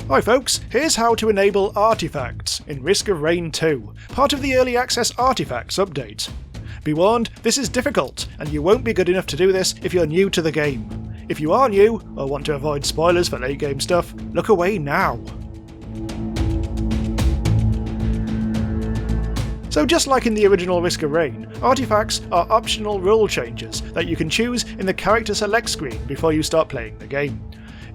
Hi folks, here's how to enable artifacts in Risk of Rain 2, part of the Early Access Artifacts update. Be warned, this is difficult, and you won't be good enough to do this if you're new to the game. If you are new, or want to avoid spoilers for late game stuff, look away now. So just like in the original Risk of Rain, artifacts are optional rule changes that you can choose in the character select screen before you start playing the game.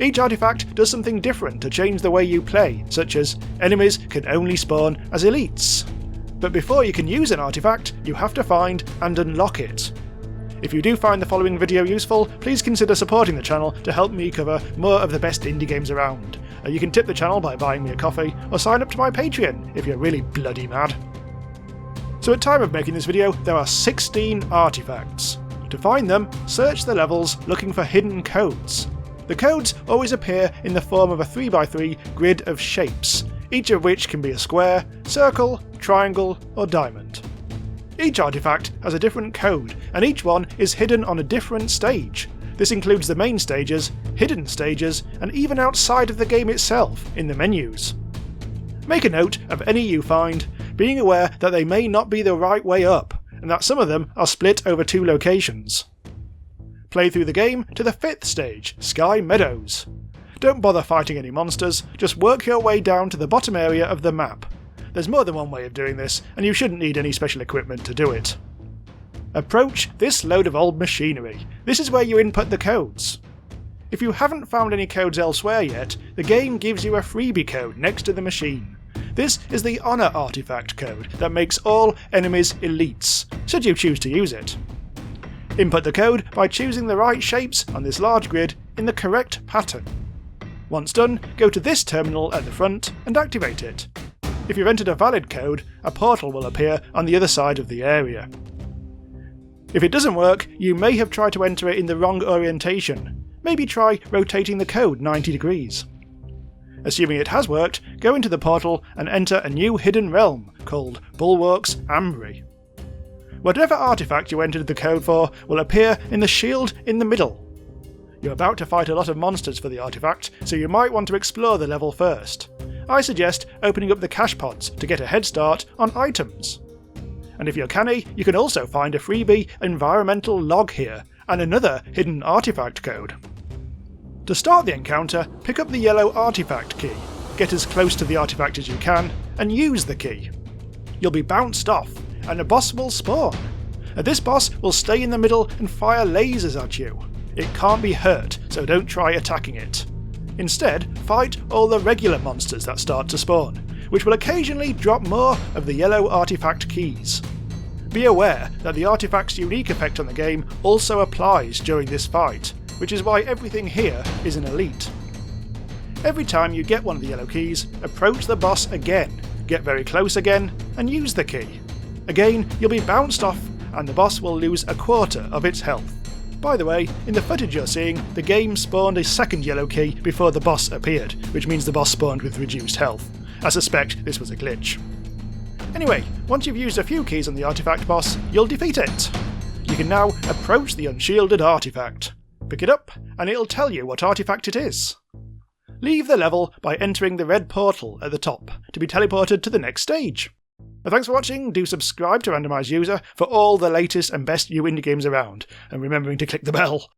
Each artifact does something different to change the way you play, such as enemies can only spawn as elites. But before you can use an artifact, you have to find and unlock it. If you do find the following video useful, please consider supporting the channel to help me cover more of the best indie games around. You can tip the channel by buying me a coffee, or sign up to my Patreon if you're really bloody mad. So at time of making this video, there are 16 artifacts. To find them, search the levels looking for hidden codes. The codes always appear in the form of a 3x3 grid of shapes, each of which can be a square, circle, triangle, or diamond. Each artifact has a different code, and each one is hidden on a different stage. This includes the main stages, hidden stages, and even outside of the game itself in the menus. Make a note of any you find, being aware that they may not be the right way up, and that some of them are split over 2 locations. Play through the game to the 5th stage, Sky Meadows. Don't bother fighting any monsters, just work your way down to the bottom area of the map. There's more than one way of doing this, and you shouldn't need any special equipment to do it. Approach this load of old machinery. This is where you input the codes. If you haven't found any codes elsewhere yet, the game gives you a freebie code next to the machine. This is the Honour artifact code that makes all enemies elites, should you choose to use it. Input the code by choosing the right shapes on this large grid in the correct pattern. Once done, go to this terminal at the front and activate it. If you've entered a valid code, a portal will appear on the other side of the area. If it doesn't work, you may have tried to enter it in the wrong orientation. Maybe try rotating the code 90 degrees. Assuming it has worked, go into the portal and enter a new hidden realm called Bulwark's Ambry. Whatever artifact you entered the code for will appear in the shield in the middle. You're about to fight a lot of monsters for the artifact, so you might want to explore the level first. I suggest opening up the cache pods to get a head start on items. And if you're canny, you can also find a freebie environmental log here, and another hidden artifact code. To start the encounter, pick up the yellow artifact key, get as close to the artifact as you can, and use the key. You'll be bounced off, and a boss will spawn. This boss will stay in the middle and fire lasers at you. It can't be hurt, so don't try attacking it. Instead, fight all the regular monsters that start to spawn, which will occasionally drop more of the yellow artifact keys. Be aware that the artifact's unique effect on the game also applies during this fight, which is why everything here is an elite. Every time you get one of the yellow keys, approach the boss again, get very close again, and use the key. Again, you'll be bounced off, and the boss will lose a quarter of its health. By the way, in the footage you're seeing, the game spawned a second yellow key before the boss appeared, which means the boss spawned with reduced health. I suspect this was a glitch. Anyway, once you've used a few keys on the artifact boss, you'll defeat it. You can now approach the unshielded artifact. Pick it up, and it'll tell you what artifact it is. Leave the level by entering the red portal at the top to be teleported to the next stage. Thanks for watching, do subscribe to Randomise User for all the latest and best new indie games around, and remembering to click the bell.